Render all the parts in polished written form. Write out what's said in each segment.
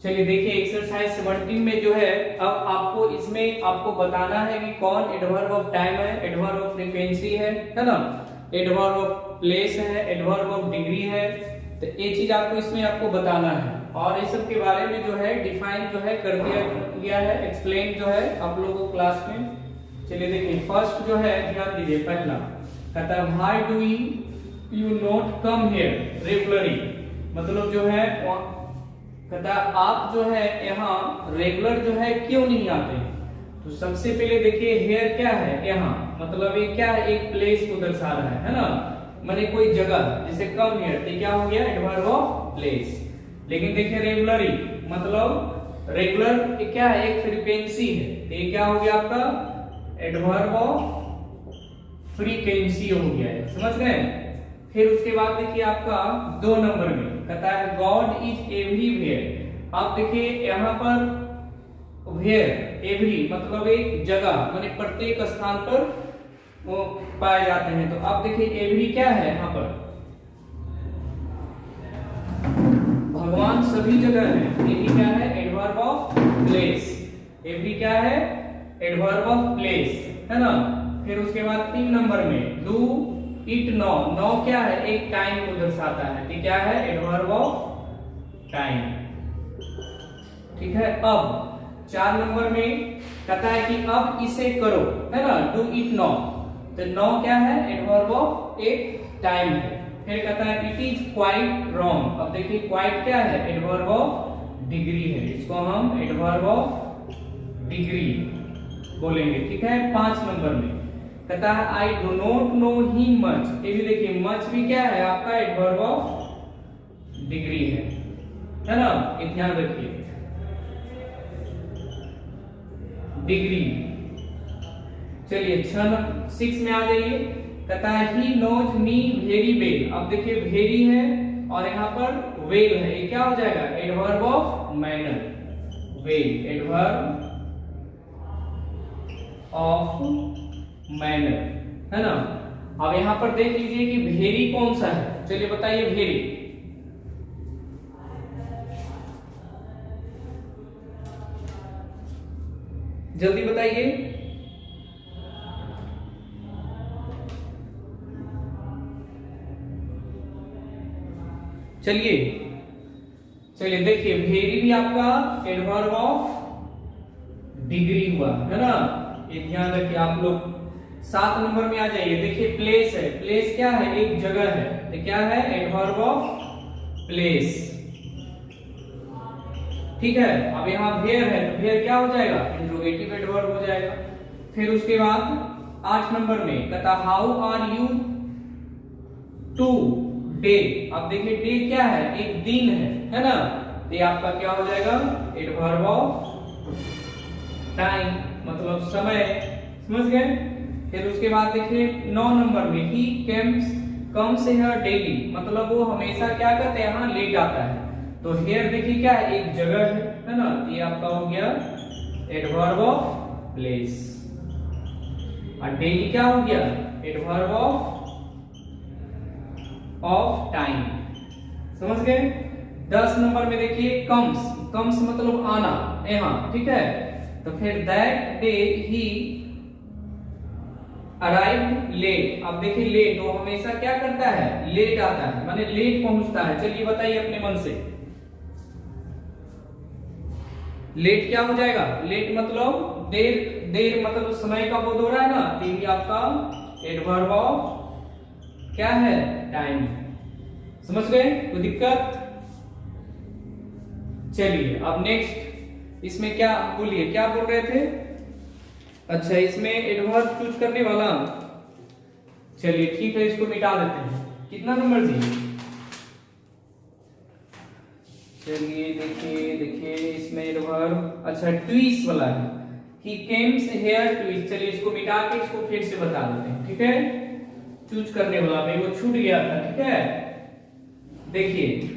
चलिए देखिए एक्सरसाइज 17 में जो है अब आपको इसमें आपको बताना है कि कौन एडवर्ब ऑफ टाइम है, एडवर्ब ऑफ फ्रीक्वेंसी है ना, एडवर्ब ऑफ प्लेस है, एडवर्ब ऑफ डिग्री है। तो ये चीज आपको इसमें आपको बताना है और इस सब के बारे में जो है डिफाइन जो है कर दिया गया है, एक्सप्लेन जो है आप लोगों को क्लास में। चलिए देखिए फर्स्ट जो है ध्यान दीजिए, पहला कहता है why do you not come here regularly, मतलब जो है कहता है आप जो है यहाँ रेगुलर जो है क्यों नहीं आते। तो सबसे पहले देखिए हेयर क्या है, यहाँ मतलब ये क्या है, एक प्लेस को दर्शा रहा है ना, माने कोई जगह, जैसे कम हियर तो क्या हो गया एडवर्ब ऑफ प्लेस। लेकिन देखिए रेगुलरली मतलब रेगुलर क्या है, एक फ्रीक्वेंसी है, ये क्या हो गया आपका एडवर्ब ऑफ फ्रीक्वेंसी हो गया है, समझ गए। फिर उसके बाद देखिए आपका 2 नंबर में कहता है गॉड इज एवरीवेयर। आप देखिए यहाँ पर वेयर एवरी मतलब एक जगह माने प्रत्येक स्थान पर वो पाए जाते हैं। तो आप देखिए एवरी क्या है, यहाँ पर भगवान सभी जगह है, एवरी क्या है एडवर्ब ऑफ प्लेस, एवरी क्या है एडवर्ब ऑफ प्लेस है ना। फिर उसके बाद 3 नंबर में डू इट नो, नो क्या है एक टाइम को दर्शाता है, तो क्या है एडवर्ब ऑफ टाइम, ठीक है। अब 4 नंबर में कहता है कि अब इसे करो है ना, डू इट नो, तो नो क्या है एडवर्ब ऑफ एक टाइम है। फिर कहता है इट इज क्वाइट रॉन्ग, अब देखिए क्वाइट क्या है एडवर्ब ऑफ डिग्री है, इसको हम एडवर्ब ऑफ डिग्री बोलेंगे, ठीक है। 5 नंबर में कहता है I do not know he much, ये भी देखिए मच भी क्या है आपका एडवर्ब ऑफ डिग्री है ना, ये ध्यान रखिए डिग्री। चलिए 6 में आ जाइए, कहता है he knows me very well, अब देखिए वेरी है और यहाँ पर वेल है, ये क्या हो जाएगा adverb of manner, well adverb of manner है ना। अब यहाँ पर देख लीजिए कि वेरी कौन सा है, चलिए बताइए वेरी, जल्दी बताइए। चलिए चलिए देखिए वेरी भी आपका एडवर्ब ऑफ डिग्री हुआ है ना, ये ध्यान रखिए आप लोग। 7 नंबर में आ जाइए, देखिए प्लेस है, प्लेस क्या है एक जगह है, तो क्या है एडवर्ब ऑफ प्लेस, ठीक है। अब यहाँ वेयर है, तो वेयर क्या हो जाएगा इंट्रोगेटिव एडवर्ब हो जाएगा। फिर उसके बाद 8 नंबर में कहता how are you today, अब देखिए डे क्या है एक दिन है ना, तो ये आपका क्या हो जाएगा एडवर्ब ऑफ टाइम मतलब समय, समझ गए। फिर उसके बाद देखिए 9 नंबर में ही कम्स हियर डेली, मतलब वो हमेशा क्या करते हैं यहाँ लेट आता है, तो हियर देखिए क्या है एक जगह है ना, ये आपका हो गया एडवर्ब ऑफ प्लेस। और डेली क्या हो गया एडवर्ब ऑफ टाइम, समझ गए। 10 नंबर में देखिए कम्स मतलब आना यहाँ, ठीक है। तो फिर that day he arrived late, अब देखिए लेट वो हमेशा क्या करता है लेट आता है, माने लेट पहुंचता है। चलिए बताइए अपने मन से लेट क्या हो जाएगा, लेट मतलब देर, देर मतलब समय का बोध हो रहा है ना, तो ये आपका एडवर्ब ऑफ क्या है टाइम, समझ गए, कोई दिक्कत। चलिए अब नेक्स्ट इसमें क्या बोलिए, क्या बोल रहे थे, अच्छा इसमें एडवर्ब चूज करने वाला, चलिए ठीक है इसको मिटा देते हैं। कितना नंबर जी, चलिए देखिए देखिए इसमें एडवर्ब अच्छा ट्विस वाला है, ही केम्स हेयर ट्विस, चलिए इसको मिटा के इसको फिर से बता देते हैं, ठीक है। चूज करने वाला में वो छूट गया था, ठीक है। देखिए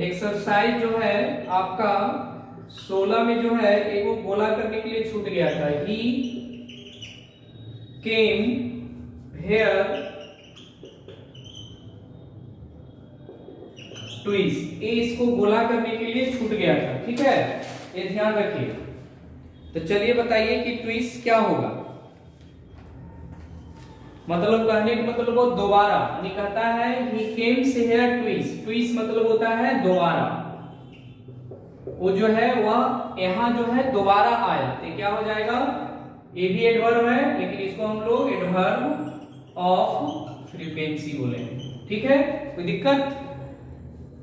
एक्सरसाइज जो है आपका 16 में जो है एक वो गोला करने के लिए छूट गया था, ही केम हेयर ट्विस, ए इसको गोला करने के लिए छूट गया था, ठीक है, ये ध्यान रखिए। तो चलिए बताइए कि ट्विस क्या होगा। मतलब कहने का मतलब वो दोबारा, यानी कहता है ही केम्स हियर ट्विस, ट्विस मतलब होता है दोबारा, वो जो है वह यहां जो है दोबारा आया, तो क्या हो जाएगा, ये भी एडवर्ब है लेकिन इसको हम लोग एडवर्ब ऑफ फ्रीक्वेंसी बोलेंगे, ठीक है, कोई दिक्कत।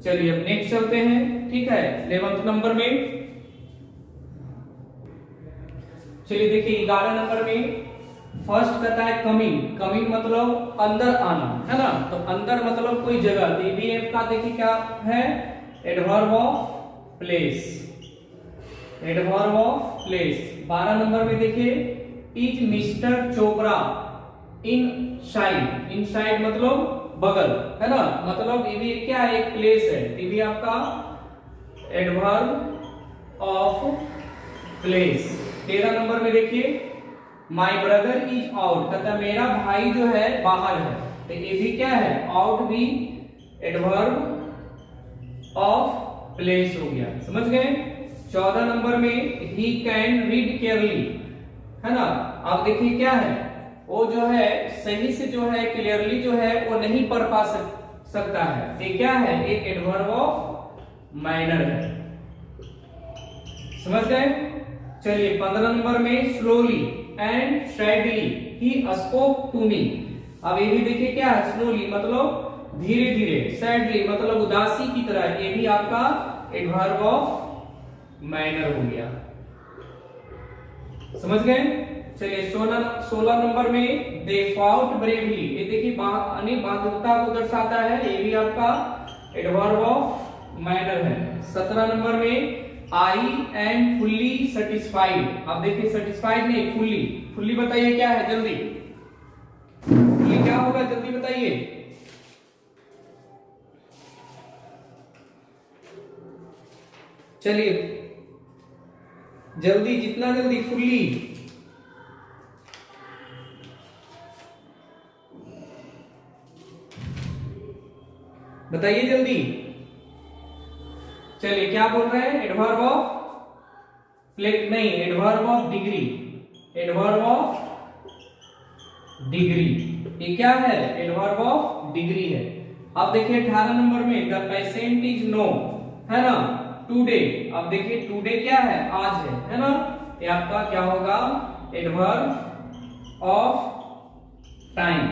चलिए अब नेक्स्ट चलते हैं, ठीक है, 11th नंबर में। चलिए देखिए 11 नंबर में फर्स्ट कहता है कमिंग, कमिंग मतलब अंदर आना, है ना, तो अंदर मतलब कोई जगह, तो एबीएफ का देखिए क्या है, adverb of place, adverb of place. 12 number में देखिए is mister Chopra in side, in side मतलब बगल, है ना, मतलब ये भी क्या है, एक प्लेस है, ये भी आपका एडवर्ब ऑफ प्लेस। 13 नंबर में देखिए माय ब्रदर इज आउट, कहता है मेरा भाई जो है बाहर है, तो ये भी क्या है, आउट भी एडवर्ब ऑफ प्लेस हो गया, समझ गए। 14 नंबर में ही कैन रीड केयरली, है ना, आप देखिए क्या है, वो जो है सही से जो है क्लियरली जो है वो नहीं पढ़ पा सकता है, ये क्या है, एक एडवर्ब ऑफ मैनर है, समझ गए। चलिए 15 नंबर में slowly and sadly he spoke to me, अब ये भी देखिए क्या है, स्लोली मतलब धीरे धीरे, सैडली मतलब उदासी की तरह, ये भी आपका एडवर्ब ऑफ मैनर हो गया, समझ गए। चलिए 16 नंबर में दे फाउट ब्रेवली, ये देखिए बहादुरता को दर्शाता है, ये भी आपका एडवर्ब ऑफ मैनर है। 17 नंबर में आई एम फुल्ली सेटिस्फाइड, आप देखिए सेटिस्फाइड नहीं, फुल्ली, फुल्ली बताइए क्या है, जल्दी फुल्ली क्या होगा, जल्दी बताइए। चलिए जल्दी, जितना जल्दी, फुल्ली बताइए जल्दी। चलिए क्या बोल रहे हैं, एडवर्ब ऑफ प्लेट नहीं, adverb of degree, adverb of degree, ये क्या है, एडवर्ब ऑफ डिग्री है। अब देखिए 18 नंबर में द पेशेंट इज नो, है ना, टुडे, अब देखिए टुडे क्या है, आज है ना, ये आपका क्या होगा, एडवर्ब ऑफ टाइम।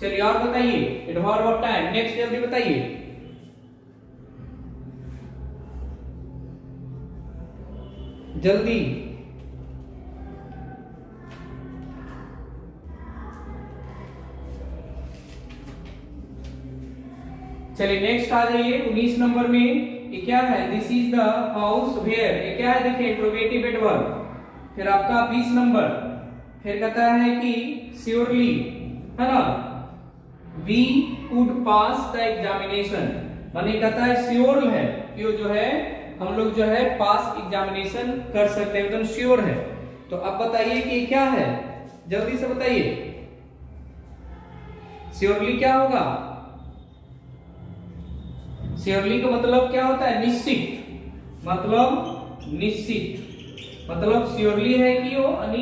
चलिए और बताइए एडवर्ब ऑफ टाइम, नेक्स्ट जल्दी बताइए। जल्दी चलिए नेक्स्ट आ जाइए 19 नंबर में, ये क्या है, this is the house where, ये क्या है, देखिए इंट्रोगेटिव एडवर्ब। फिर आपका 20 नंबर, फिर कहता है कि श्योरली, है ना, we could pass the examination, माने कहता है श्योर है कि वो जो है हम लोग जो है पास एग्जामिनेशन कर सकते हैं, एकदम श्योर है। तो अब बताइए कि क्या है, जल्दी से बताइए, श्योरली क्या होगा, श्योरली का मतलब क्या होता है, निश्चित, मतलब निश्चित, मतलब श्योरली है कि वो हम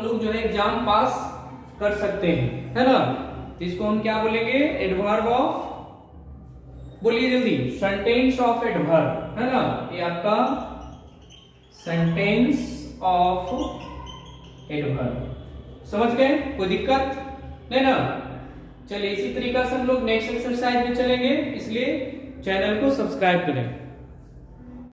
लोग जो है एग्जाम पास कर सकते हैं, है ना, तो इसको हम क्या बोलेंगे, एडवर्ब ऑफ, बोलिए जल्दी, सेंटेंस ऑफ एडवर्ब, है ना, ये आपका सेंटेंस ऑफ एडवर्ब, समझ गए, कोई दिक्कत नहीं ना। चलिए इसी तरीका से हम लोग नेक्स्ट एक्सरसाइज में चलेंगे, इसलिए चैनल को सब्सक्राइब करें।